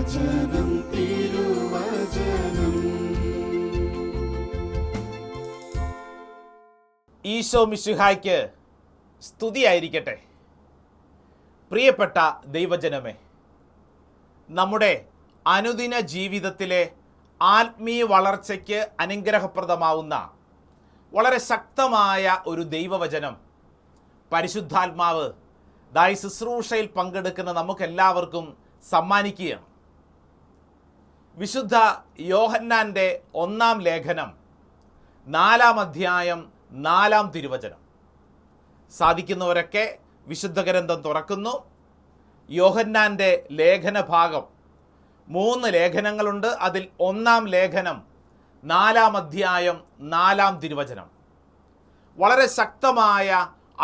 തിരുവചനം തിരുവചനം. ഈശോ മിശിഹായ്ക്ക് സ്തുതിയായിരിക്കട്ടെ. പ്രിയപ്പെട്ട ദൈവജനമേ, നമ്മുടെ അനുദിന ജീവിതത്തിലെ ആത്മീയ വളർച്ചയ്ക്ക് അനുഗ്രഹപ്രദമാവുന്ന വളരെ ശക്തമായ ഒരു ദൈവവചനം പരിശുദ്ധാത്മാവ് ഈ ശുശ്രൂഷയിൽ പങ്കെടുക്കുന്ന നമുക്കെല്ലാവർക്കും സമ്മാനിക്കുകയാണ്. വിശുദ്ധ യോഹന്നാൻ്റെ 1-ാം ലേഖനം 4-ാം അധ്യായം 4-ാം തിരുവചനം. സാധിക്കുന്നവരൊക്കെ വിശുദ്ധ ഗ്രന്ഥം തുറക്കുന്നു. യോഹന്നാൻ്റെ ലേഖന ഭാഗം 3 ലേഖനങ്ങളുണ്ട്. അതിൽ 1-ാം ലേഖനം 4-ാം അധ്യായം 4-ാം തിരുവചനം വളരെ ശക്തമായ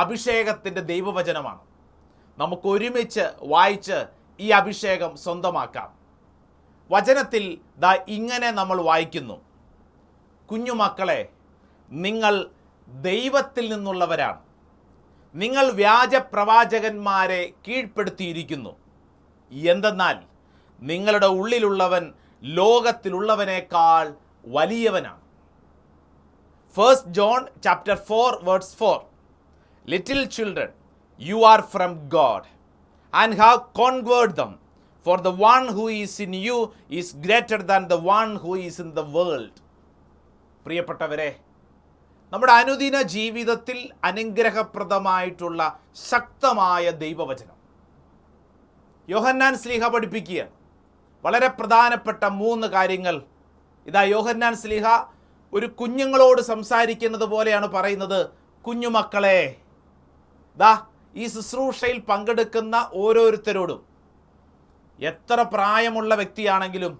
അഭിഷേകത്തിൻ്റെ ദൈവവചനമാണ്. നമുക്ക് ഒരുമിച്ച് വായിച്ച് ഈ അഭിഷേകം സ്വന്തമാക്കാം. വചനത്തിൽ ഇങ്ങനെ നമ്മൾ വായിക്കുന്നു: കുഞ്ഞുമക്കളെ, നിങ്ങൾ ദൈവത്തിൽ നിന്നുള്ളവരാണ്. നിങ്ങൾ വ്യാജ പ്രവാചകന്മാരെ കീഴ്പ്പെടുത്തിയിരിക്കുന്നു. എന്തെന്നാൽ നിങ്ങളുടെ ഉള്ളിലുള്ളവൻ ലോകത്തിലുള്ളവനേക്കാൾ വലിയവനാണ്. 1 John chapter 4 verse 4. Little children, you are from God and have conquered them, for the one who is in you is greater than the one who is in the world. പ്രിയപ്പെട്ടവരെ, നമ്മുടെ അനുദിന ജീവിതത്തിൽ അനുഗ്രഹപ്രദമായിട്ടുള്ള ശക്തമായ ദൈവവചനം യോഹന്നാൻ ശ്ലീഹ പഠിപ്പിക്കുകയാണ്. വളരെ പ്രധാനപ്പെട്ട 3 കാര്യങ്ങൾ. യോഹന്നാൻ ശ്ലീഹ ഒരു കുഞ്ഞുങ്ങളോട് സംസാരിക്കുന്നത് പോലെയാണ് പറയുന്നത്: കുഞ്ഞുമക്കളെ, ഈ ശുശ്രൂഷയിൽ പങ്കെടുക്കുന്ന ഓരോരുത്തരോടും, എത്ര പ്രായമുള്ള വ്യക്തിയാണെങ്കിലും,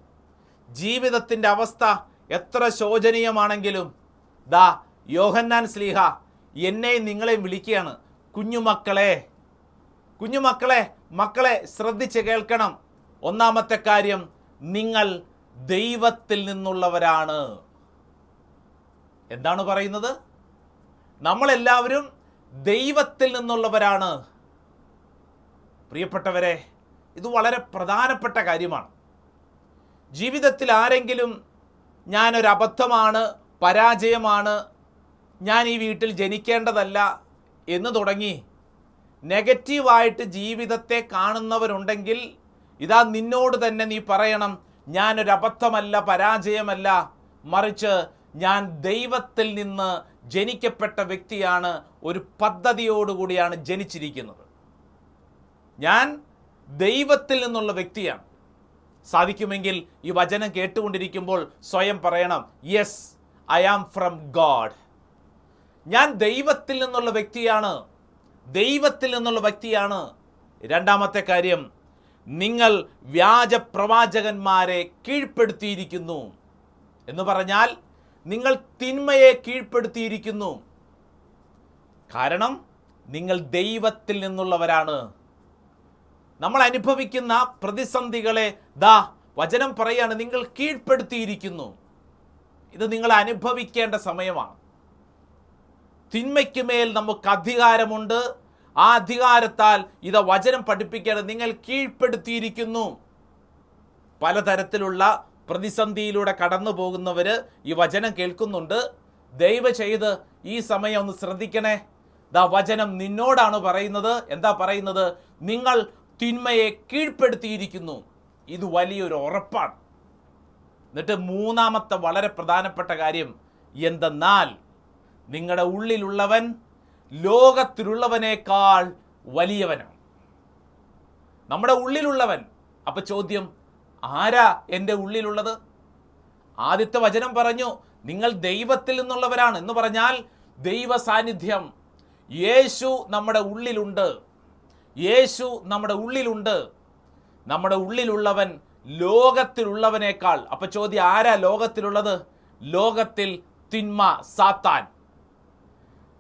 ജീവിതത്തിൻ്റെ അവസ്ഥ എത്ര ശോചനീയമാണെങ്കിലും, യോഹന്നാൻ ശ്ലീഹ എന്നെയും നിങ്ങളെയും വിളിക്കുകയാണ്: കുഞ്ഞുമക്കളെ. കുഞ്ഞുമക്കളെ, മക്കളെ ശ്രദ്ധിച്ച് കേൾക്കണം. 1-ാമത്തെ കാര്യം, നിങ്ങൾ ദൈവത്തിൽ നിന്നുള്ളവരാണ്. എന്താണ് പറയുന്നത്? നമ്മളെല്ലാവരും ദൈവത്തിൽ നിന്നുള്ളവരാണ്. പ്രിയപ്പെട്ടവരെ, ഇത് വളരെ പ്രധാനപ്പെട്ട കാര്യമാണ്. ജീവിതത്തിൽ ആരെങ്കിലും ഞാനൊരു അബദ്ധമാണ്, പരാജയമാണ്, ഞാൻ ഈ വീട്ടിൽ ജനിക്കേണ്ടതല്ല എന്ന് തുടങ്ങി നെഗറ്റീവായിട്ട് ജീവിതത്തെ കാണുന്നവരുണ്ടെങ്കിൽ, നിന്നോട് തന്നെ നീ പറയണം: ഞാനൊരു അബദ്ധമല്ല, പരാജയമല്ല, മറിച്ച് ഞാൻ ദൈവത്തിൽ നിന്ന് ജനിക്കപ്പെട്ട വ്യക്തിയാണ്, ഒരു പദ്ധതിയോടുകൂടിയാണ് ജനിച്ചിരിക്കുന്നത്. ഞാൻ ദൈവത്തിൽ നിന്നുള്ള വ്യക്തിയാണ്. സാധിക്കുമെങ്കിൽ ഈ വചനം കേട്ടുകൊണ്ടിരിക്കുമ്പോൾ സ്വയം പറയണം: yes, I am from God. ഞാൻ ദൈവത്തിൽ നിന്നുള്ള വ്യക്തിയാണ്, ദൈവത്തിൽ നിന്നുള്ള വ്യക്തിയാണ്. 2-ാമത്തെ കാര്യം, നിങ്ങൾ വ്യാജ പ്രവാചകന്മാരെ കീഴ്പ്പെടുത്തിയിരിക്കുന്നു. എന്ന് പറഞ്ഞാൽ നിങ്ങൾ തിന്മയെ കീഴ്പ്പെടുത്തിയിരിക്കുന്നു. കാരണം നിങ്ങൾ ദൈവത്തിൽ നിന്നുള്ളവരാണ്. നമ്മൾ അനുഭവിക്കുന്ന പ്രതിസന്ധികളെ വചനം പറയാണ്: നിങ്ങൾ കീഴ്പ്പെടുത്തിയിരിക്കുന്നു. ഇത് നിങ്ങൾ അനുഭവിക്കേണ്ട സമയമാണ്. തിന്മയ്ക്ക് മേൽ നമുക്ക് അധികാരമുണ്ട്. ആ അധികാരത്താൽ വചനം പഠിപ്പിക്കുകയാണ്: നിങ്ങൾ കീഴ്പ്പെടുത്തിയിരിക്കുന്നു. പലതരത്തിലുള്ള പ്രതിസന്ധിയിലൂടെ കടന്നു പോകുന്നവർ ഈ വചനം കേൾക്കുന്നുണ്ട്. ദയവ് ചെയ്ത് ഈ സമയം ഒന്ന് ശ്രദ്ധിക്കണേ. വചനം നിന്നോടാണ് പറയുന്നത്. എന്താ പറയുന്നത്? നിങ്ങൾ തിന്മയെ കീഴ്പ്പെടുത്തിയിരിക്കുന്നു. ഇത് വലിയൊരു ഉറപ്പാണ്. എന്നിട്ട് 3-ാമത്തെ വളരെ പ്രധാനപ്പെട്ട കാര്യം എന്തെന്നാൽ നിങ്ങളുടെ ഉള്ളിലുള്ളവൻ ലോകത്തിലുള്ളവനേക്കാൾ വലിയവനാണ്. നമ്മുടെ ഉള്ളിലുള്ളവൻ. അപ്പം ചോദ്യം, ആരാ എൻ്റെ ഉള്ളിലുള്ളത്? ആദ്യത്തെ വചനം പറഞ്ഞു നിങ്ങൾ ദൈവത്തിൽ നിന്നുള്ളവരാണ് എന്ന് പറഞ്ഞാൽ ദൈവ സാന്നിധ്യം, യേശു നമ്മുടെ ഉള്ളിലുണ്ട്. യേശു നമ്മുടെ ഉള്ളിലുണ്ട്. നമ്മുടെ ഉള്ളിലുള്ളവൻ ലോകത്തിലുള്ളവനേക്കാൾ. അപ്പം ചോദ്യം, ആരാ ലോകത്തിലുള്ളത്? ലോകത്തിൽ തിന്മ, സാത്താൻ.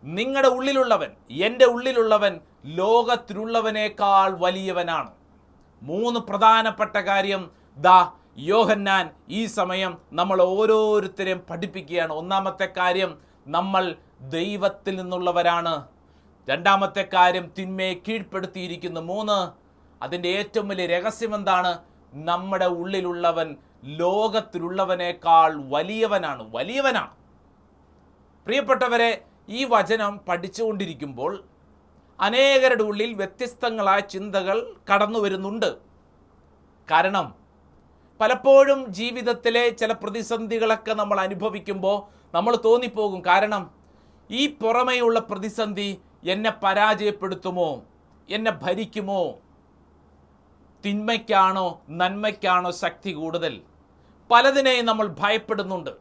നിങ്ങളുടെ ഉള്ളിലുള്ളവൻ, എൻ്റെ ഉള്ളിലുള്ളവൻ ലോകത്തിലുള്ളവനേക്കാൾ വലിയവനാണ്. 3 പ്രധാനപ്പെട്ട കാര്യം യോഹന്നാൻ ഈ സമയം നമ്മൾ ഓരോരുത്തരെയും പഠിപ്പിക്കുകയാണ്. 1-ാമത്തെ കാര്യം, നമ്മൾ ദൈവത്തിൽ നിന്നുള്ളവരാണ്. 2-ാമത്തെ കാര്യം, തിന്മയെ കീഴ്പ്പെടുത്തിയിരിക്കുന്നു. 3, അതിൻ്റെ ഏറ്റവും വലിയ രഹസ്യം എന്താണ്? നമ്മുടെ ഉള്ളിലുള്ളവൻ ലോകത്തിലുള്ളവനേക്കാൾ വലിയവനാണ്. പ്രിയപ്പെട്ടവരെ, ഈ വചനം പഠിച്ചുകൊണ്ടിരിക്കുമ്പോൾ അനേകരുടെ ഉള്ളിൽ വ്യത്യസ്തങ്ങളായ ചിന്തകൾ കടന്നു വരുന്നുണ്ട്. കാരണം പലപ്പോഴും ജീവിതത്തിലെ ചില പ്രതിസന്ധികളൊക്കെ നമ്മൾ അനുഭവിക്കുമ്പോൾ നമ്മൾ തോന്നിപ്പോകും, കാരണം ഈ പുറമേയുള്ള പ്രതിസന്ധി എന്നെ പരാജയപ്പെടുത്തുമോ, എന്നെ ഭരിക്കുമോ, തിന്മയ്ക്കാണോ നന്മയ്ക്കാണോ ശക്തി കൂടുതൽ, പലതിനെയും നമ്മൾ ഭയപ്പെടുന്നുണ്ട്.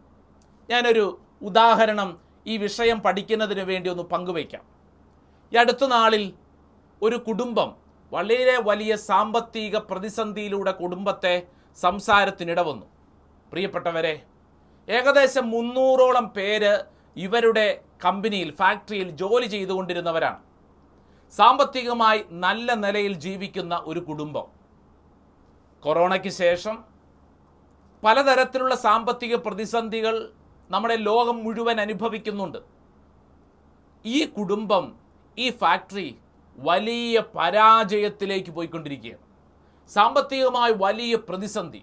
ഞാനൊരു ഉദാഹരണം ഈ വിഷയം പഠിക്കുന്നതിന് വേണ്ടി ഒന്ന് പങ്കുവയ്ക്കാം. ഈ അടുത്ത നാളിൽ ഒരു കുടുംബം വളരെ വലിയ സാമ്പത്തിക പ്രതിസന്ധിയിലൂടെ കുടുംബത്തെ സംസാരത്തിനിട വന്നു. പ്രിയപ്പെട്ടവരെ, ഏകദേശം 300ഓളം പേര് ഇവരുടെ കമ്പനിയിൽ, ഫാക്ടറിയിൽ ജോലി ചെയ്തുകൊണ്ടിരുന്നവരാണ്. സാമ്പത്തികമായി നല്ല നിലയിൽ ജീവിക്കുന്ന ഒരു കുടുംബം. കൊറോണയ്ക്ക് ശേഷം പലതരത്തിലുള്ള സാമ്പത്തിക പ്രതിസന്ധികൾ നമ്മുടെ ലോകം മുഴുവൻ അനുഭവിക്കുന്നുണ്ട്. ഈ കുടുംബം, ഈ ഫാക്ടറി വലിയ പരാജയത്തിലേക്ക് പോയിക്കൊണ്ടിരിക്കുകയാണ്. സാമ്പത്തികമായി വലിയ പ്രതിസന്ധി.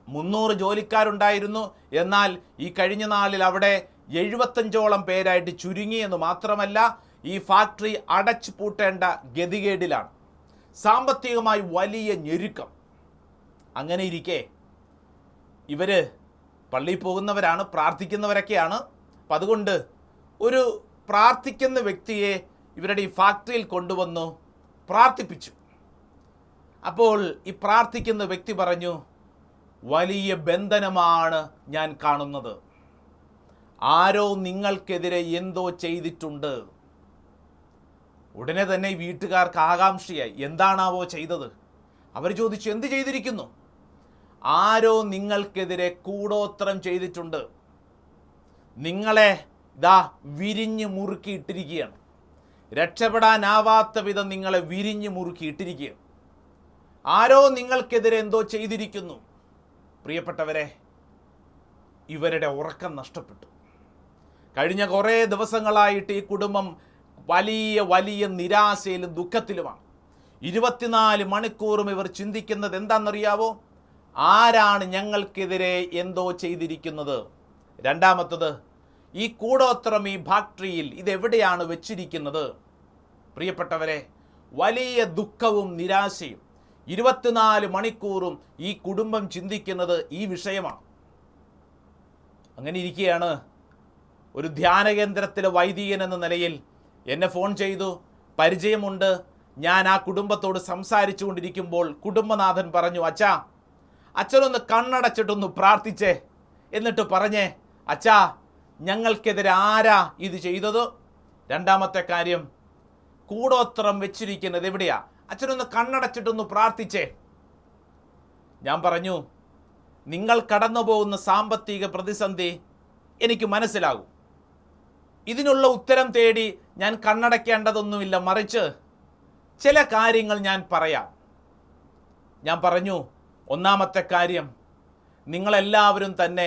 300 ജോലിക്കാരുണ്ടായിരുന്നു. എന്നാൽ ഈ കഴിഞ്ഞ നാളിൽ അവിടെ 75ഓളം പേരായിട്ട് ചുരുങ്ങി എന്ന് മാത്രമല്ല, ഈ ഫാക്ടറി അടച്ചു പൂട്ടേണ്ട ഗതികേടിലാണ്. സാമ്പത്തികമായി വലിയ ഞെരുക്കം. അങ്ങനെ ഇരിക്കെ ഇവർ പള്ളിയിൽ പോകുന്നവരാണ്, പ്രാർത്ഥിക്കുന്നവരൊക്കെയാണ്. അപ്പം അതുകൊണ്ട് ഒരു പ്രാർത്ഥിക്കുന്ന വ്യക്തിയെ ഇവരുടെ ഈ ഫാക്ടറിയിൽ കൊണ്ടുവന്നു പ്രാർത്ഥിപ്പിച്ചു. അപ്പോൾ ഈ പ്രാർത്ഥിക്കുന്ന വ്യക്തി പറഞ്ഞു, വലിയ ബന്ധനമാണ് ഞാൻ കാണുന്നത്. ആരോ നിങ്ങൾക്കെതിരെ എന്തോ ചെയ്തിട്ടുണ്ട്. ഉടനെ തന്നെ ഈ വീട്ടുകാർക്ക് ആകാംക്ഷയായി, എന്താണാവോ ചെയ്തത്? അവർ ചോദിച്ചു, എന്ത് ചെയ്തിരിക്കുന്നു? ആരോ നിങ്ങൾക്കെതിരെ കൂടോത്രം ചെയ്തിട്ടുണ്ട്. നിങ്ങളെ വിരിഞ്ഞ് മുറുക്കിയിട്ടിരിക്കുകയാണ്. രക്ഷപ്പെടാനാവാത്ത വിധം നിങ്ങളെ വിരിഞ്ഞ് മുറുക്കിയിട്ടിരിക്കുകയാണ്. ആരോ നിങ്ങൾക്കെതിരെ എന്തോ ചെയ്തിരിക്കുന്നു. പ്രിയപ്പെട്ടവരെ, ഇവരുടെ ഉറക്കം നഷ്ടപ്പെട്ടു. കഴിഞ്ഞ കുറേ ദിവസങ്ങളായിട്ട് ഈ കുടുംബം വലിയ നിരാശയിലും ദുഃഖത്തിലുമാണ്. 24 മണിക്കൂറും ഇവർ ചിന്തിക്കുന്നത് എന്താണെന്നറിയാവോ? ആരാണ് ഞങ്ങൾക്കെതിരെ എന്തോ ചെയ്തിരിക്കുന്നത്? രണ്ടാമത്തത്, ഈ കൂടോത്രം ഈ ഫാക്ടറിയിൽ ഇതെവിടെയാണ് വെച്ചിരിക്കുന്നത്? പ്രിയപ്പെട്ടവരെ, വലിയ ദുഃഖവും നിരാശയും. 24 മണിക്കൂറും ഈ കുടുംബം ചിന്തിക്കുന്നത് ഈ വിഷയമാണ്. അങ്ങനെ ഇരിക്കുകയാണ് ഒരു ധ്യാനകേന്ദ്രത്തിലെ വൈദികൻ എന്ന നിലയിൽ എന്നെ ഫോൺ ചെയ്തു. പരിചയമുണ്ട്. ഞാൻ ആ കുടുംബത്തോട് സംസാരിച്ചു കൊണ്ടിരിക്കുമ്പോൾ കുടുംബനാഥൻ പറഞ്ഞു, അച്ഛനൊന്ന് കണ്ണടച്ചിട്ടൊന്ന് പ്രാർത്ഥിച്ചേ, എന്നിട്ട് പറഞ്ഞേ, അച്ഛാ, ഞങ്ങൾക്കെതിരെ ആരാ ഇത് ചെയ്തത്? രണ്ടാമത്തെ കാര്യം, കൂടോത്രം വെച്ചിരിക്കുന്നത് എവിടെയാ? അച്ഛനൊന്ന് കണ്ണടച്ചിട്ടൊന്ന് പ്രാർത്ഥിച്ചേ. ഞാൻ പറഞ്ഞു, നിങ്ങൾ കടന്നു പോകുന്ന സാമ്പത്തിക പ്രതിസന്ധി എനിക്ക് മനസ്സിലാകും. ഇതിനുള്ള ഉത്തരം തേടി ഞാൻ കണ്ണടയ്ക്കേണ്ടതൊന്നുമില്ല, മറിച്ച് ചില കാര്യങ്ങൾ ഞാൻ പറയാം. ഞാൻ പറഞ്ഞു, ഒന്നാമത്തെ കാര്യം, നിങ്ങളെല്ലാവരും തന്നെ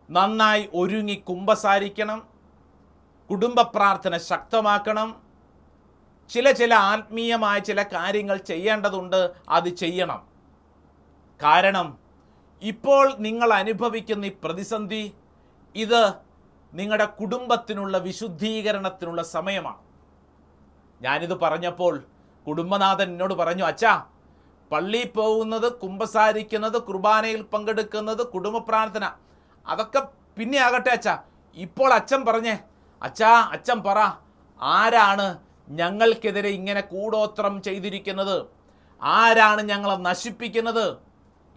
നന്നായി ഒരുങ്ങി കുമ്പസാരിക്കണം, കുടുംബ പ്രാർത്ഥന ശക്തമാക്കണം, ചില ആത്മീയമായ ചില കാര്യങ്ങൾ ചെയ്യേണ്ടതുണ്ട്, അത് ചെയ്യണം. കാരണം ഇപ്പോൾ നിങ്ങൾ അനുഭവിക്കുന്ന ഈ പ്രതിസന്ധി, ഇത് നിങ്ങളുടെ കുടുംബത്തിനുള്ള വിശുദ്ധീകരണത്തിനുള്ള സമയമാണ്. ഞാനിത് പറഞ്ഞപ്പോൾ കുടുംബനാഥൻ എന്നോട് പറഞ്ഞു, അച്ഛാ, പള്ളിയിൽ പോകുന്നത്, കുമ്പസാരിക്കുന്നത്, കുർബാനയിൽ പങ്കെടുക്കുന്നത്, കുടുംബ പ്രാർത്ഥന, അതൊക്കെ പിന്നെ ആകട്ടെ അച്ഛാ. ഇപ്പോൾ അച്ഛൻ പറഞ്ഞേ, അച്ഛൻ പറ, ആരാണ് ഞങ്ങൾക്കെതിരെ ഇങ്ങനെ കൂടോത്രം ചെയ്തിരിക്കുന്നത്? ആരാണ് ഞങ്ങളെ നശിപ്പിക്കുന്നത്?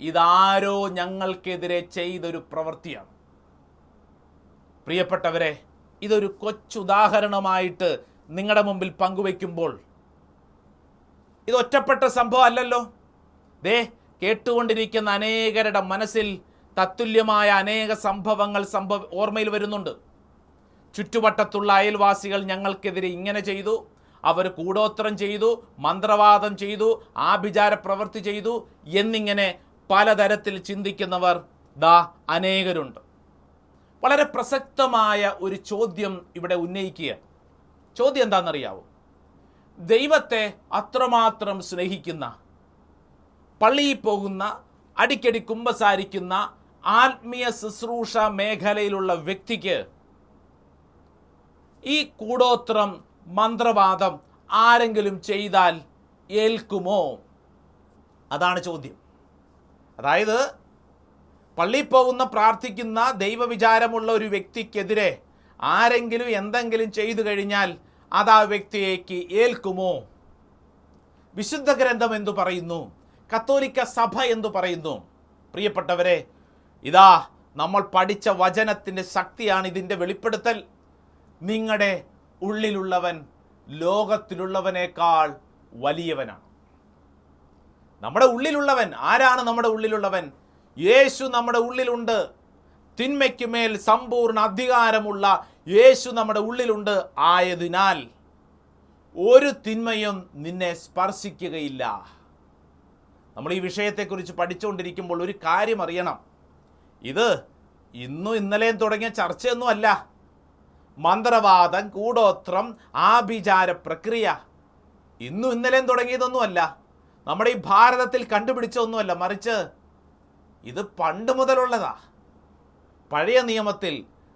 ഇതാരോ ഞങ്ങൾക്കെതിരെ ചെയ്തൊരു പ്രവൃത്തിയാണ്. പ്രിയപ്പെട്ടവരെ, ഇതൊരു കൊച്ചുദാഹരണമായിട്ട് നിങ്ങളുടെ മുമ്പിൽ പങ്കുവയ്ക്കുമ്പോൾ, ഇത് ഒറ്റപ്പെട്ട സംഭവം അല്ലല്ലോ. കേട്ടുകൊണ്ടിരിക്കുന്ന അനേകരുടെ മനസ്സിൽ തത്തുല്യമായ അനേക സംഭവങ്ങൾ ഓർമ്മയിൽ വരുന്നുണ്ട്. ചുറ്റുവട്ടത്തുള്ള അയൽവാസികൾ ഞങ്ങൾക്കെതിരെ ഇങ്ങനെ ചെയ്തു, അവർ കൂടോത്രം ചെയ്തു, മന്ത്രവാദം ചെയ്തു, ആഭിചാര പ്രവൃത്തി ചെയ്തു എന്നിങ്ങനെ പലതരത്തിൽ ചിന്തിക്കുന്നവർ അനേകരുണ്ട്. വളരെ പ്രസക്തമായ ഒരു ചോദ്യം ഇവിടെ ഉന്നയിക്കുകയാണ്. ചോദ്യം എന്താണെന്നറിയാവോ? ദൈവത്തെ അത്രമാത്രം സ്നേഹിക്കുന്ന, പള്ളിയിൽ പോകുന്ന, അടിക്കടി കുമ്പസാരിക്കുന്ന, ആത്മീയ ശുശ്രൂഷ മേഖലയിലുള്ള വ്യക്തിക്ക് ഈ കൂടോത്രം, മന്ത്രവാദം ആരെങ്കിലും ചെയ്താൽ ഏൽക്കുമോ? അതാണ് ചോദ്യം. അതായത് പള്ളിയിൽ പോകുന്ന, പ്രാർത്ഥിക്കുന്ന, ദൈവവിചാരമുള്ള ഒരു വ്യക്തിക്കെതിരെ ആരെങ്കിലും എന്തെങ്കിലും ചെയ്തു കഴിഞ്ഞാൽ അത് ആ വ്യക്തിയേക്ക് ഏൽക്കുമോ? വിശുദ്ധ ഗ്രന്ഥം എന്തു പറയുന്നു? കത്തോലിക്ക സഭ എന്തു പറയുന്നു? പ്രിയപ്പെട്ടവരെ, ഇതാ നമ്മൾ പഠിച്ച വചനത്തിൻ്റെ ശക്തിയാണ് ഇതിൻ്റെ വെളിപ്പെടുത്തൽ. നിങ്ങളുടെ ഉള്ളിലുള്ളവൻ ലോകത്തിലുള്ളവനേക്കാൾ വലിയവനാണ്. നമ്മുടെ ഉള്ളിലുള്ളവൻ ആരാണ്? നമ്മുടെ ഉള്ളിലുള്ളവൻ യേശു നമ്മുടെ ഉള്ളിലുണ്ട്. തിന്മയ്ക്കുമേൽ സമ്പൂർണ്ണ അധികാരമുള്ള യേശു നമ്മുടെ ഉള്ളിലുണ്ട്. ആയതിനാൽ ഒരു തിന്മയും നിന്നെ സ്പർശിക്കുകയില്ല. നമ്മൾ ഈ വിഷയത്തെക്കുറിച്ച് പഠിച്ചുകൊണ്ടിരിക്കുമ്പോൾ ഒരു കാര്യം അറിയണം. ഇത് ഇന്നും ഇന്നലെയും തുടങ്ങിയ ചർച്ചയൊന്നുമല്ല. മന്ത്രവാദം, കൂടോത്രം, ആഭിചാര പ്രക്രിയ ഇന്നും ഇന്നലെയും തുടങ്ങിയതൊന്നുമല്ല. നമ്മുടെ ഈ ഭാരതത്തിൽ കണ്ടുപിടിച്ചൊന്നുമല്ല. മറിച്ച് ഇത് പണ്ട് മുതലുള്ളതാ. പഴയ നിയമത്തിൽ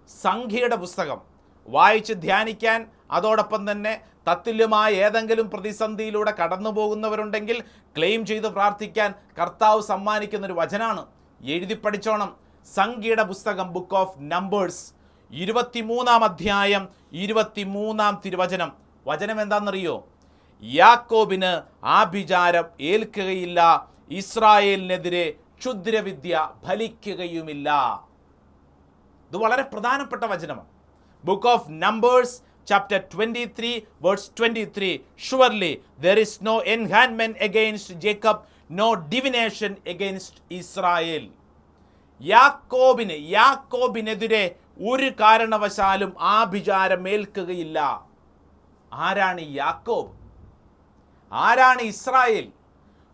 സംഖ്യയുടെ പുസ്തകം വായിച്ച് ധ്യാനിക്കാൻ, അതോടൊപ്പം തന്നെ തത്തുല്യമായ ഏതെങ്കിലും പ്രതിസന്ധിയിലൂടെ കടന്നു പോകുന്നവരുണ്ടെങ്കിൽ ക്ലെയിം ചെയ്ത് പ്രാർത്ഥിക്കാൻ കർത്താവ് സമ്മാനിക്കുന്നൊരു വചനാണ്. എഴുതി പഠിച്ചോണം. സംഖ്യയുടെ പുസ്തകം, ബുക്ക് ഓഫ് നമ്പേഴ്സ്, 23-ാം അധ്യായം 23-ാം തിരുവചനം. വചനം എന്താണെന്നറിയോ? യാക്കോബിന് ആഭിചാരം ഏൽക്കുകയില്ല, ഇസ്രായേലിനെതിരെ ക്ഷുദ്രവിദ്യ ഫലിക്കുകയുമില്ല. ഇത് വളരെ പ്രധാനപ്പെട്ട വചനമാണ്. Book of numbers chapter 23 verse 23. Surely there is no enchantment against Jacob, no divination against Israel. യാക്കോബിനെതിരെ ഒരു കാരണവശാലും ആഭിചാരം ഏൽക്കുകയില്ല. ആരാണ് യാക്കോബ്? ആരാണ് ഇസ്രായേൽ?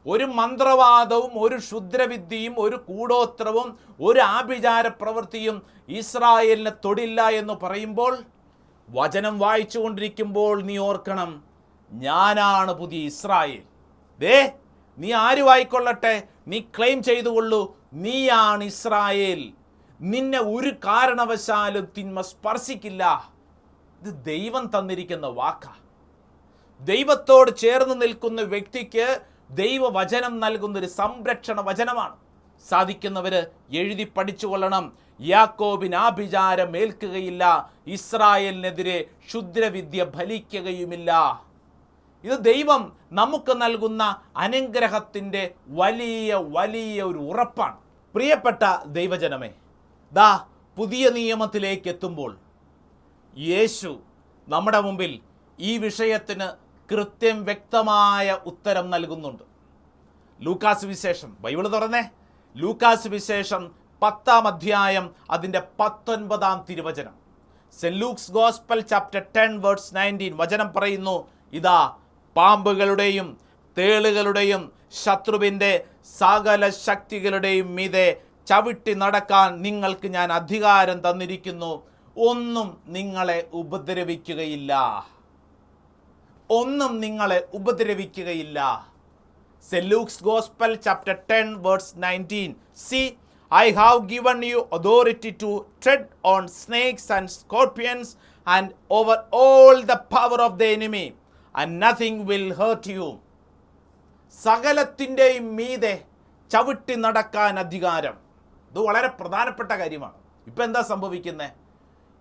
ഒരു മന്ത്രവാദവും, ഒരു ക്ഷുദ്രവിദ്യയും, ഒരു കൂടോത്രവും, ഒരു ആഭിചാര പ്രവൃത്തിയും ഇസ്രായേലിനെ തൊടില്ല എന്ന് പറയുമ്പോൾ, വചനം വായിച്ചു കൊണ്ടിരിക്കുമ്പോൾ നീ ഓർക്കണം, ഞാനാണ് പുതിയ ഇസ്രായേൽ. ദേ, നീ ആരുമായിക്കൊള്ളട്ടെ, നീ ക്ലെയിം ചെയ്തുകൊള്ളൂ, നീയാണ് ഇസ്രായേൽ. നിന്നെ ഒരു കാരണവശാലും തിന്മ സ്പർശിക്കില്ല. ഇത് ദൈവം തന്നിരിക്കുന്ന വാക്കാ. ദൈവത്തോട് ചേർന്ന് നിൽക്കുന്ന വ്യക്തിക്ക് ദൈവവചനം നൽകുന്നൊരു സംരക്ഷണ വചനമാണ്. സാധിക്കുന്നവര് എഴുതി പഠിച്ചുകൊള്ളണം. യാക്കോബിന് ആഭിചാരം ഏൽക്കുകയില്ല, ഇസ്രായേലിനെതിരെ ക്ഷുദ്രവിദ്യ ഫലിക്കുകയുമില്ല. ഇത് ദൈവം നമുക്ക് നൽകുന്ന അനുഗ്രഹത്തിൻ്റെ വലിയ വലിയ ഒരു ഉറപ്പാണ്. പ്രിയപ്പെട്ട ദൈവജനമേ, ദാ പുതിയ നിയമത്തിലേക്ക് എത്തുമ്പോൾ യേശു നമ്മുടെ മുമ്പിൽ ഈ വിഷയത്തിന് കൃത്യം വ്യക്തമായ ഉത്തരം നൽകുന്നുണ്ട്. ലൂക്കാസ് വിശേഷം, ബൈബിൾ തുറന്നേ, ലൂക്കാസ് വിശേഷം 10-ാം അധ്യായം അതിൻ്റെ 19-ാം തിരുവചനം. Saint Luke's gospel chapter 10 verse 19. വചനം പറയുന്നു, ഇതാ പാമ്പുകളുടെയും തേളുകളുടെയും ശത്രുവിൻ്റെ സകല ശക്തികളുടെയും മീതെ ചവിട്ടി നടക്കാൻ നിങ്ങൾക്ക് ഞാൻ അധികാരം തന്നിരിക്കുന്നു, ഒന്നും നിങ്ങളെ ഉപദ്രവിക്കുകയില്ല. ഒന്നും നിങ്ങളെ ഉപദ്രവിക്കുകയില്ല. Saint Luke's gospel chapter 10 verse 19. See, I have given you authority to tread on snakes and scorpions and over all the power of the enemy, and nothing will hurt you. സകലത്തിൻ്റെയും മീതെ ചവിട്ടി നടക്കാൻ അധികാരം. ഇത് വളരെ പ്രധാനപ്പെട്ട കാര്യമാണ്. ഇപ്പം എന്താ സംഭവിക്കുന്നത്?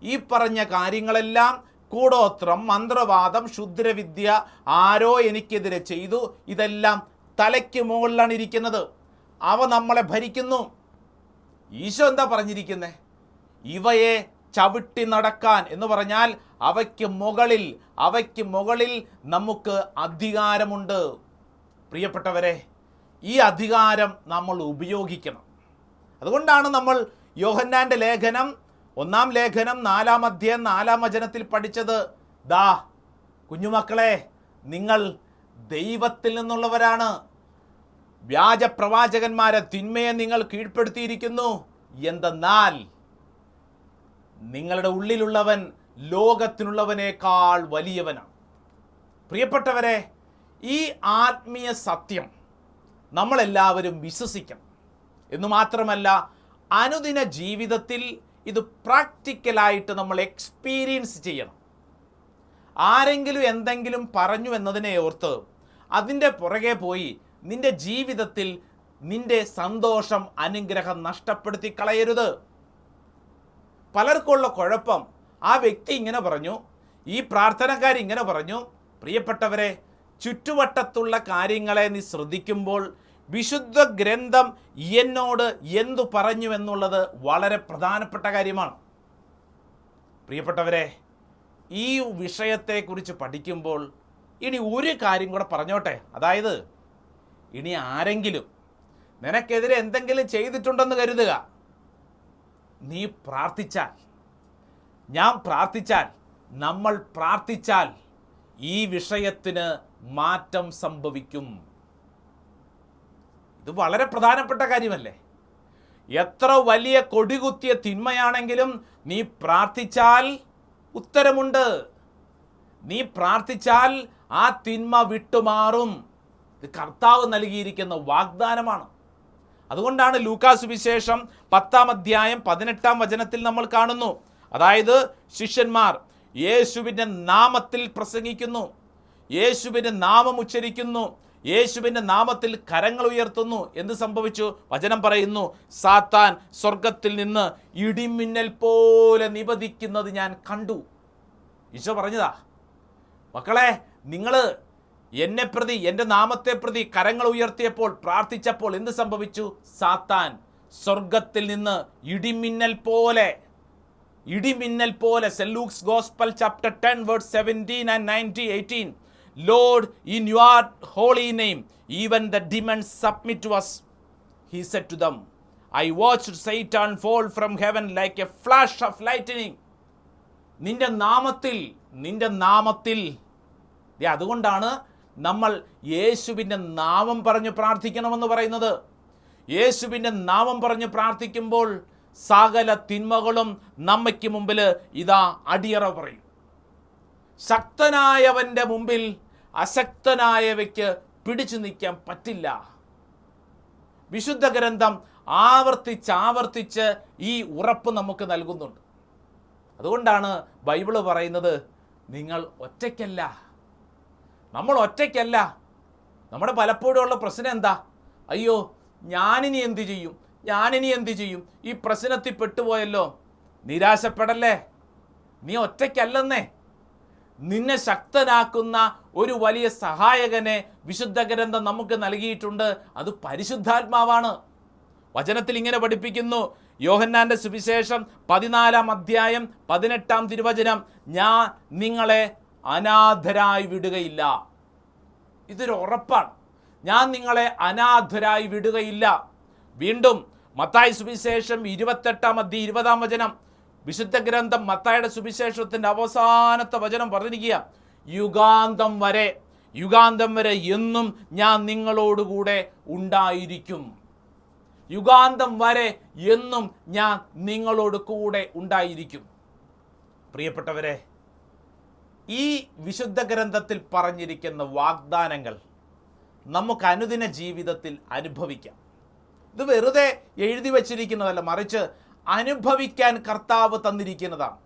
ഈ പറഞ്ഞ കാര്യങ്ങളെല്ലാം, കൂടോത്രം, മന്ത്രവാദം, ക്ഷുദ്രവിദ്യ, ആരോ എനിക്കെതിരെ ചെയ്തു, ഇതെല്ലാം തലയ്ക്ക് മുകളിലാണ് ഇരിക്കുന്നത്. അവ നമ്മളെ ഭരിക്കുന്നു. ഈശോ എന്താ പറഞ്ഞിരിക്കുന്നത്? ഇവയെ ചവിട്ടി നടക്കാൻ എന്ന് പറഞ്ഞാൽ അവയ്ക്ക് മുകളിൽ നമുക്ക് അധികാരമുണ്ട്. പ്രിയപ്പെട്ടവരെ, ഈ അധികാരം നമ്മൾ ഉപയോഗിക്കണം. അതുകൊണ്ടാണ് നമ്മൾ യോഹന്നാൻ്റെ ലേഖനം, 1-ാം ലേഖനം 4-ാം അധ്യായം 4-ാം വചനത്തിൽ പഠിച്ചത്, ദാ കുഞ്ഞുമക്കളെ, നിങ്ങൾ ദൈവത്തിൽ നിന്നുള്ളവരാണ്. വ്യാജ പ്രവാചകന്മാരെ, തിന്മയെ നിങ്ങൾ കീഴ്പ്പെടുത്തിയിരിക്കുന്നു. എന്തെന്നാൽ നിങ്ങളുടെ ഉള്ളിലുള്ളവൻ ലോകത്തിനുള്ളവനേക്കാൾ വലിയവനാണ്. പ്രിയപ്പെട്ടവരെ, ഈ ആത്മീയ സത്യം നമ്മളെല്ലാവരും വിശ്വസിക്കണം. എന്ന് മാത്രമല്ല, അനുദിന ജീവിതത്തിൽ ഇത് പ്രാക്ടിക്കലായിട്ട് നമ്മൾ എക്സ്പീരിയൻസ് ചെയ്യണം. ആരെങ്കിലും എന്തെങ്കിലും പറഞ്ഞു എന്നതിനെ ഓർത്ത് അതിൻ്റെ പുറകെ പോയി നിൻ്റെ ജീവിതത്തിൽ നിൻ്റെ സന്തോഷം, അനുഗ്രഹം നഷ്ടപ്പെടുത്തി കളയരുത്. പലർക്കുള്ള കുഴപ്പം, ആ വ്യക്തി ഇങ്ങനെ പറഞ്ഞു, ഈ പ്രാർത്ഥനക്കാർ ഇങ്ങനെ പറഞ്ഞു. പ്രിയപ്പെട്ടവരെ, ചുറ്റുവട്ടത്തുള്ള കാര്യങ്ങളെ നീ ശ്രദ്ധിക്കുമ്പോൾ വിശുദ്ധ ഗ്രന്ഥം എന്നോട് എന്തു പറഞ്ഞു എന്നുള്ളത് വളരെ പ്രധാനപ്പെട്ട കാര്യമാണ്. പ്രിയപ്പെട്ടവരെ, ഈ വിഷയത്തെക്കുറിച്ച് പഠിക്കുമ്പോൾ ഇനി ഒരു കാര്യം കൂടെ പറഞ്ഞോട്ടെ. അതായത്, ഇനി ആരെങ്കിലും നിനക്കെതിരെ എന്തെങ്കിലും ചെയ്തിട്ടുണ്ടെന്ന് കരുതുക. നീ പ്രാർത്ഥിച്ചാൽ, ഞാൻ പ്രാർത്ഥിച്ചാൽ, നമ്മൾ പ്രാർത്ഥിച്ചാൽ ഈ വിഷയത്തിന് മാറ്റം സംഭവിക്കും. ഇത് വളരെ പ്രധാനപ്പെട്ട കാര്യമല്ലേ? എത്ര വലിയ കൊടികുത്തിയ തിന്മയാണെങ്കിലും നീ പ്രാർത്ഥിച്ചാൽ ഉത്തരമുണ്ട്. നീ പ്രാർത്ഥിച്ചാൽ ആ തിന്മ വിട്ടുമാറും. ഇത് കർത്താവ് നൽകിയിരിക്കുന്ന വാഗ്ദാനമാണ്. അതുകൊണ്ടാണ് ലൂക്കാ സുവിശേഷം 10-ാം അധ്യായം 18-ാം വചനത്തിൽ നമ്മൾ കാണുന്നു. അതായത്, ശിഷ്യന്മാർ യേശുവിൻ്റെ നാമത്തിൽ പ്രസംഗിക്കുന്നു, യേശുവിൻ്റെ നാമം ഉച്ചരിക്കുന്നു, യേശുവിൻ്റെ നാമത്തിൽ കരങ്ങൾ ഉയർത്തുന്നു. എന്ത് സംഭവിച്ചു? വചനം പറയുന്നു, സാത്താൻ സ്വർഗത്തിൽ നിന്ന് ഇടിമിന്നൽ പോലെ നിപതിക്കുന്നത് ഞാൻ കണ്ടു. ഈശോ പറഞ്ഞതാ, മക്കളെ, നിങ്ങൾ എന്നെ പ്രതി, എൻ്റെ നാമത്തെ പ്രതി കരങ്ങൾ ഉയർത്തിയപ്പോൾ, പ്രാർത്ഥിച്ചപ്പോൾ എന്ത് സംഭവിച്ചു? സാത്താൻ സ്വർഗത്തിൽ നിന്ന് ഇടിമിന്നൽ പോലെ saint Luke's gospel chapter 10 verse 17 and 19, 18. Lord, in your holy name, even the demons submit to us. He said to them, I watched Satan fall from heaven like a flash of lightning. നിന്റെ നാമത്തിൽ. അതുകൊണ്ടാണ് നമ്മൾ യേശുവിൻ്റെ നാമം പറഞ്ഞ് പ്രാർത്ഥിക്കണമെന്ന് പറയുന്നത്. യേശുവിൻ്റെ നാമം പറഞ്ഞ് പ്രാർത്ഥിക്കുമ്പോൾ സകല തിന്മകളും നമ്മയ്ക്ക് മുമ്പിൽ ഇതാ അടിയറ പറയും. ശക്തനായവൻ്റെ മുമ്പിൽ അശക്തനായവയ്ക്ക് പിടിച്ചു നിൽക്കാൻ പറ്റില്ല. വിശുദ്ധ ഗ്രന്ഥം ആവർത്തിച്ച് ഈ ഉറപ്പ് നമുക്ക് നൽകുന്നുണ്ട്. അതുകൊണ്ടാണ് ബൈബിള് പറയുന്നത്, നിങ്ങൾ ഒറ്റയ്ക്കല്ല. നമ്മൾ ഒറ്റയ്ക്കല്ല. നമ്മുടെ പലപ്പോഴുമുള്ള പ്രശ്നം എന്താ? അയ്യോ, ഞാനിനി എന്ത് ചെയ്യും? ഈ പ്രശ്നത്തിൽ പെട്ടുപോയല്ലോ. നിരാശപ്പെടല്ലേ, നീ ഒറ്റയ്ക്കല്ലെന്നേ. നിന്നെ ശക്തനാക്കുന്ന ഒരു വലിയ സഹായകനെ വിശുദ്ധ ഗ്രന്ഥം നമുക്ക് നൽകിയിട്ടുണ്ട്. അത് പരിശുദ്ധാത്മാവാണ്. വചനത്തിൽ ഇങ്ങനെ പഠിപ്പിക്കുന്നു, യോഹന്നാന്റെ സുവിശേഷം 14-ാം അധ്യായം 18-ാം തിരുവചനം, ഞാൻ നിങ്ങളെ അനാഥരായി വിടുകയില്ല. ഇതൊരു ഉറപ്പാണ്. ഞാൻ നിങ്ങളെ അനാഥരായി വിടുകയില്ല. വീണ്ടും മത്തായി സുവിശേഷം 28-ാം അധ്യായം 20-ാം വചനം, വിശുദ്ധ ഗ്രന്ഥം മത്തായിയുടെ സുവിശേഷത്തിൻ്റെ അവസാനത്തെ വചനം പറഞ്ഞിരിക്കുക, യുഗാന്തം വരെ എന്നും ഞാൻ നിങ്ങളോടുകൂടെ ഉണ്ടായിരിക്കും. യുഗാന്തം വരെ എന്നും ഞാൻ നിങ്ങളോട് കൂടെ ഉണ്ടായിരിക്കും. പ്രിയപ്പെട്ടവരെ, ഈ വിശുദ്ധ ഗ്രന്ഥത്തിൽ പറഞ്ഞിരിക്കുന്ന വാഗ്ദാനങ്ങൾ നമുക്ക് അനുദിന ജീവിതത്തിൽ അനുഭവിക്കാം. ഇത് വെറുതെ എഴുതി വച്ചിരിക്കുന്നതല്ല, മറിച്ച് അനുഭവിക്കാൻ കർത്താവ് തന്നിരിക്കുന്നതാണ്.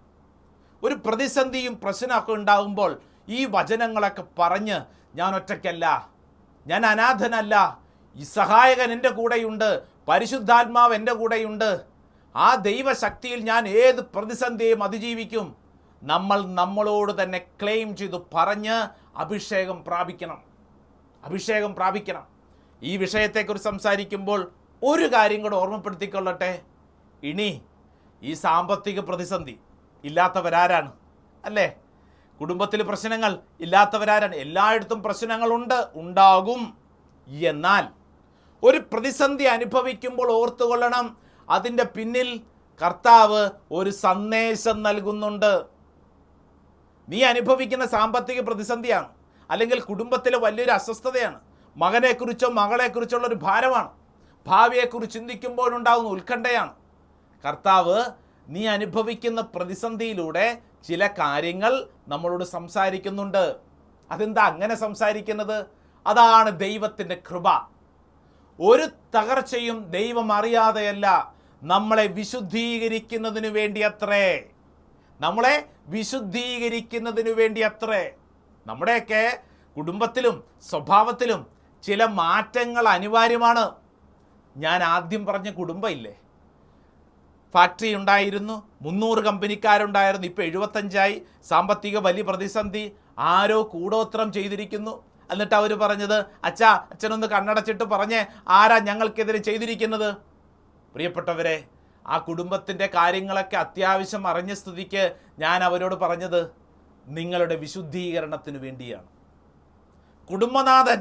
ഒരു പ്രതിസന്ധിയും പ്രശ്നമൊക്കെ ഉണ്ടാകുമ്പോൾ ഈ വചനങ്ങളൊക്കെ പറഞ്ഞ്, ഞാൻ ഒറ്റയ്ക്കല്ല, ഞാൻ അനാഥനല്ല, ഈ സഹായകൻ എൻ്റെ കൂടെയുണ്ട്, പരിശുദ്ധാത്മാവ് എൻ്റെ കൂടെയുണ്ട്, ആ ദൈവശക്തിയിൽ ഞാൻ ഏത് പ്രതിസന്ധിയും അതിജീവിക്കും, നമ്മളോട് തന്നെ ക്ലെയിം ചെയ്തു പറഞ്ഞ് അഭിഷേകം പ്രാപിക്കണം. ഈ വിഷയത്തെക്കുറിച്ച് സംസാരിക്കുമ്പോൾ ഒരു കാര്യം കൂടെ ഓർമ്മപ്പെടുത്തിക്കൊള്ളട്ടെ. ഇനി ഈ സാമ്പത്തിക പ്രതിസന്ധി ഇല്ലാത്തവരാരാണ്? അല്ലേ? കുടുംബത്തിൽ പ്രശ്നങ്ങൾ ഇല്ലാത്തവരാരാണ്? എല്ലായിടത്തും പ്രശ്നങ്ങളുണ്ട്, ഉണ്ടാകും. എന്നാൽ ഒരു പ്രതിസന്ധി അനുഭവിക്കുമ്പോൾ ഓർത്തുകൊള്ളണം, അതിൻ്റെ പിന്നിൽ കർത്താവ് ഒരു സന്ദേശം നൽകുന്നുണ്ട്. നീ അനുഭവിക്കുന്ന സാമ്പത്തിക പ്രതിസന്ധിയാണ്, അല്ലെങ്കിൽ കുടുംബത്തിലെ വലിയൊരു അസ്വസ്ഥതയാണ്, മകനെക്കുറിച്ചോ മകളെക്കുറിച്ചുള്ള ഒരു ഭാരമാണ്, ഭാവിയെക്കുറിച്ച് ചിന്തിക്കുമ്പോഴുണ്ടാകുന്ന ഉത്കണ്ഠയാണ്. കർത്താവ് നീ അനുഭവിക്കുന്ന പ്രതിസന്ധിയിലൂടെ ചില കാര്യങ്ങൾ നമ്മളോട് സംസാരിക്കുന്നുണ്ട്. അതെന്താ അങ്ങനെ സംസാരിക്കുന്നത്? അതാണ് ദൈവത്തിൻ്റെ കൃപ. ഒരു തകർച്ചയും ദൈവം അറിയാതെയല്ല, നമ്മളെ വിശുദ്ധീകരിക്കുന്നതിനു വേണ്ടിയത്രേ. നമ്മളെ വിശുദ്ധീകരിക്കുന്നതിനു വേണ്ടിയത്രേ. നമ്മുടെയൊക്കെ കുടുംബത്തിലും സ്വഭാവത്തിലും ചില മാറ്റങ്ങൾ അനിവാര്യമാണ്. ഞാൻ ആദ്യം പറഞ്ഞ കുടുംബം ഇല്ലേ, ഫാക്ടറി ഉണ്ടായിരുന്നു, 300 കമ്പനിക്കാരുണ്ടായിരുന്നു, ഇപ്പോൾ 75ആയി. സാമ്പത്തിക വലിയ പ്രതിസന്ധി. ആരോ കൂടോത്രം ചെയ്തിരിക്കുന്നു. എന്നിട്ട് അവർ പറഞ്ഞത്, അച്ഛനൊന്ന് കണ്ണടച്ചിട്ട് പറഞ്ഞേ, ആരാ ഞങ്ങൾക്കെതിരെ ചെയ്തിരിക്കുന്നത്? പ്രിയപ്പെട്ടവരെ, ആ കുടുംബത്തിൻ്റെ കാര്യങ്ങളൊക്കെ അത്യാവശ്യം അറിഞ്ഞ സ്ഥിതിക്ക് ഞാൻ അവരോട് പറഞ്ഞത് നിങ്ങളുടെ വിശുദ്ധീകരണത്തിന് വേണ്ടിയാണ്. കുടുംബനാഥൻ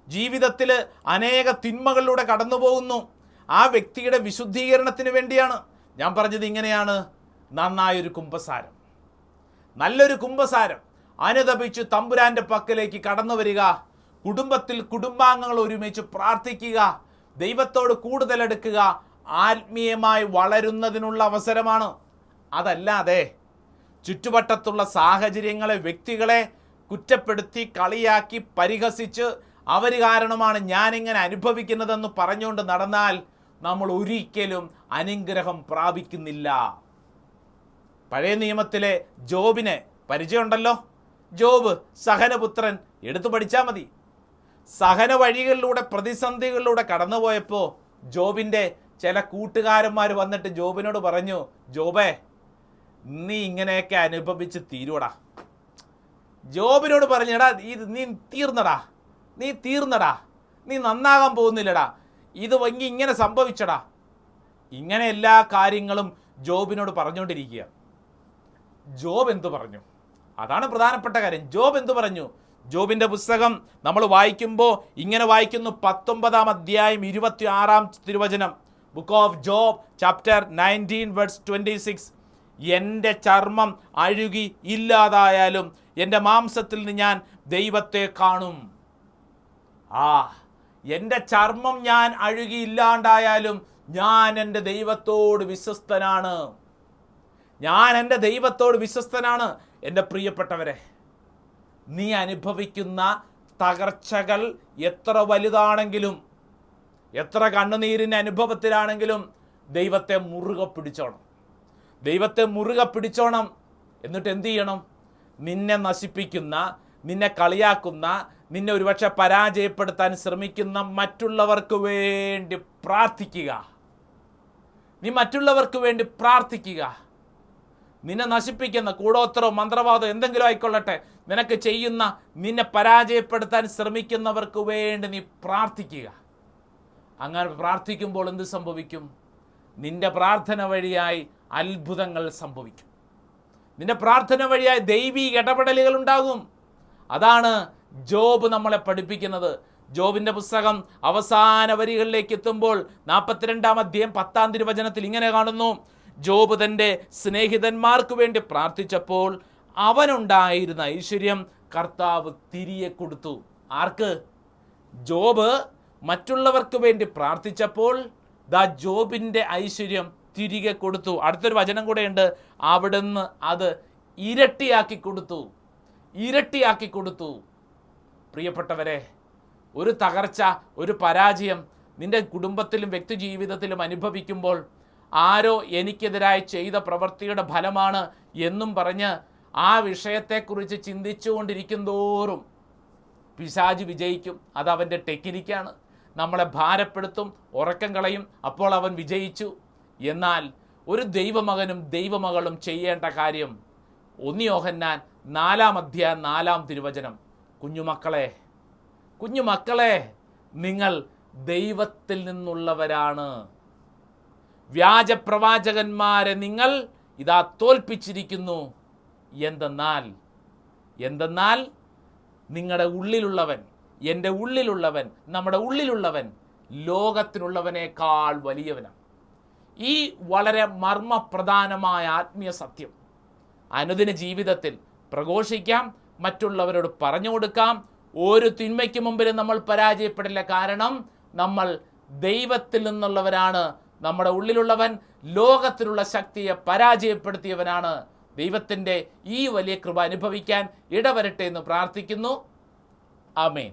ജീവിതത്തിൽ അനേക തിന്മകളിലൂടെ കടന്നു പോകുന്നു. ആ വ്യക്തിയുടെ വിശുദ്ധീകരണത്തിന് വേണ്ടിയാണ്. ഞാൻ പറഞ്ഞത് ഇങ്ങനെയാണ്, നന്നായൊരു കുമ്പസാരം, നല്ലൊരു കുമ്പസാരം, അനുതപിച്ച് തമ്പുരാൻ്റെ പക്കലേക്ക് കടന്നു വരിക, കുടുംബത്തിൽ കുടുംബാംഗങ്ങൾ ഒരുമിച്ച് പ്രാർത്ഥിക്കുക, ദൈവത്തോട് കൂടുതൽ എടുക്കുക, ആത്മീയമായി വളരുന്നതിനുള്ള അവസരമാണ്. അതല്ലാതെ ചുറ്റുവട്ടത്തുള്ള സാഹചര്യങ്ങളെ, വ്യക്തികളെ കുറ്റപ്പെടുത്തി കളിയാക്കി പരിഹസിച്ച് അവർ കാരണമാണ് ഞാനിങ്ങനെ അനുഭവിക്കുന്നതെന്ന് പറഞ്ഞുകൊണ്ട് നടന്നാൽ നമ്മൾ ഒരിക്കലും അനുഗ്രഹം പ്രാപിക്കുന്നില്ല. പഴയ നിയമത്തിലെ ജോബിനെ പരിചയമുണ്ടല്ലോ. ജോബ് സഹനപുത്രൻ, എടുത്തു പഠിച്ചാൽ മതി. സഹന വഴികളിലൂടെ പ്രതിസന്ധികളിലൂടെ കടന്നുപോയപ്പോൾ ജോബിൻ്റെ ചില കൂട്ടുകാരന്മാർ വന്നിട്ട് ജോബിനോട് പറഞ്ഞു, ജോബേ നീ ഇങ്ങനെയൊക്കെ അനുഭവിച്ച് തീരുവടാ. ജോബിനോട് പറഞ്ഞടാ, നീ തീർന്നടാ, നീ നന്നാകാൻ പോകുന്നില്ലടാ, ഇത് വങ്ങി ഇങ്ങനെ സംഭവിച്ചടാ. ഇങ്ങനെ എല്ലാ കാര്യങ്ങളും ജോബിനോട് പറഞ്ഞുകൊണ്ടിരിക്കുക. ജോബ് എന്തു പറഞ്ഞു? അതാണ് പ്രധാനപ്പെട്ട കാര്യം. ജോബ് എന്തു പറഞ്ഞു? ജോബിൻ്റെ പുസ്തകം നമ്മൾ വായിക്കുമ്പോൾ ഇങ്ങനെ വായിക്കുന്നു. 19-ാം അധ്യായം 26-ാം തിരുവചനം. Book of job chapter 19:26. എൻ്റെ ചർമ്മം അഴുകി ഇല്ലാതായാലും എൻ്റെ മാംസത്തിൽ നിന്ന് ഞാൻ ദൈവത്തെ കാണും. എൻ്റെ ചർമ്മം ഞാൻ അഴുകി ഇല്ലാണ്ടായാലും ഞാൻ എൻ്റെ ദൈവത്തോട് വിശ്വസ്തനാണ്. എൻ്റെ പ്രിയപ്പെട്ടവരെ, നീ അനുഭവിക്കുന്ന തകർച്ചകൾ എത്ര വലുതാണെങ്കിലും, എത്ര കണ്ണുനീരിൻ്റെ അനുഭവത്തിലാണെങ്കിലും ദൈവത്തെ മുറുകെ പിടിച്ചോണം. എന്നിട്ട് എന്തു ചെയ്യണം? നിന്നെ നശിപ്പിക്കുന്ന, നിന്നെ കളിയാക്കുന്ന, നിന്നെ ഒരുപക്ഷെ പരാജയപ്പെടുത്താൻ ശ്രമിക്കുന്ന മറ്റുള്ളവർക്ക് വേണ്ടി പ്രാർത്ഥിക്കുക. നീ മറ്റുള്ളവർക്ക് വേണ്ടി പ്രാർത്ഥിക്കുക. നിന്നെ നശിപ്പിക്കുന്ന കൂടോത്രവും മന്ത്രവാദവും എന്തെങ്കിലും ആയിക്കൊള്ളട്ടെ, നിനക്ക് ചെയ്യുന്ന, നിന്നെ പരാജയപ്പെടുത്താൻ ശ്രമിക്കുന്നവർക്ക് വേണ്ടി നീ പ്രാർത്ഥിക്കുക. അങ്ങനെ പ്രാർത്ഥിക്കുമ്പോൾ എന്ത് സംഭവിക്കും? നിന്റെ പ്രാർത്ഥന വഴിയായി അത്ഭുതങ്ങൾ സംഭവിക്കും. നിന്റെ പ്രാർത്ഥന വഴിയായി ദൈവിക ഇടപെടലുകൾ ഉണ്ടാകും. അതാണ് ജോബ് നമ്മളെ പഠിപ്പിക്കുന്നത്. ജോബിൻ്റെ പുസ്തകം അവസാന വരികളിലേക്ക് എത്തുമ്പോൾ 42-ാം അധ്യായം 10-ാം തിരുവചനത്തിൽ ഇങ്ങനെ കാണുന്നു. ജോബ് തൻ്റെ സ്നേഹിതന്മാർക്ക് വേണ്ടി പ്രാർത്ഥിച്ചപ്പോൾ അവനുണ്ടായിരുന്ന ഐശ്വര്യം കർത്താവ് തിരികെ കൊടുത്തു. ആർക്ക്? ജോബ് മറ്റുള്ളവർക്ക് വേണ്ടി പ്രാർത്ഥിച്ചപ്പോൾ ജോബിൻ്റെ ഐശ്വര്യം തിരികെ കൊടുത്തു. അടുത്തൊരു വചനം കൂടെയുണ്ട്, അവിടുന്ന് അത് ഇരട്ടിയാക്കി കൊടുത്തു. പ്രിയപ്പെട്ടവരെ, ഒരു തകർച്ച, ഒരു പരാജയം നിന്റെ കുടുംബത്തിലും വ്യക്തി ജീവിതത്തിലും അനുഭവിക്കുമ്പോൾ ആരോ എനിക്കെതിരായി ചെയ്ത പ്രവൃത്തിയുടെ ഫലമാണ് എന്നും പറഞ്ഞ് ആ വിഷയത്തെക്കുറിച്ച് ചിന്തിച്ചുകൊണ്ടിരിക്കും തോറും പിശാച് വിജയിക്കും. അതവൻ്റെ ടെക്നിക്കാണ്. നമ്മളെ ഭാരപ്പെടുത്തും, ഉറക്കം കളയും. അപ്പോൾ അവൻ വിജയിച്ചു. എന്നാൽ ഒരു ദൈവമകനും ദൈവമകളും ചെയ്യേണ്ട കാര്യം 1 യോഹന്നാൻ 4-ാം അധ്യായം 4-ാം തിരുവചനം. കുഞ്ഞുമക്കളെ നിങ്ങൾ ദൈവത്തിൽ നിന്നുള്ളവരാണ്. വ്യാജപ്രവാചകന്മാരെ നിങ്ങൾ ഇതാ തോൽപ്പിച്ചിരിക്കുന്നു. എന്തെന്നാൽ നിങ്ങളുടെ ഉള്ളിലുള്ളവൻ, എൻ്റെ ഉള്ളിലുള്ളവൻ, നമ്മുടെ ഉള്ളിലുള്ളവൻ ലോകത്തിനുള്ളവനേക്കാൾ വലിയവനാണ്. ഈ വളരെ മർമ്മപ്രധാനമായ ആത്മീയ സത്യം അനുദിന ജീവിതത്തിൽ പ്രഘോഷിക്കാം, മറ്റുള്ളവരോട് പറഞ്ഞു കൊടുക്കാം. ഒരു തിന്മയ്ക്ക് മുമ്പിലും നമ്മൾ പരാജയപ്പെടില്ല. കാരണം നമ്മൾ ദൈവത്തിൽ നിന്നുള്ളവരാണ്. നമ്മുടെ ഉള്ളിലുള്ളവൻ ലോകത്തിലുള്ള ശക്തിയെ പരാജയപ്പെടുത്തിയവനാണ്. ദൈവത്തിൻ്റെ ഈ വലിയ കൃപ അനുഭവിക്കാൻ ഇടവരട്ടെ എന്ന് പ്രാർത്ഥിക്കുന്നു. ആമേൻ.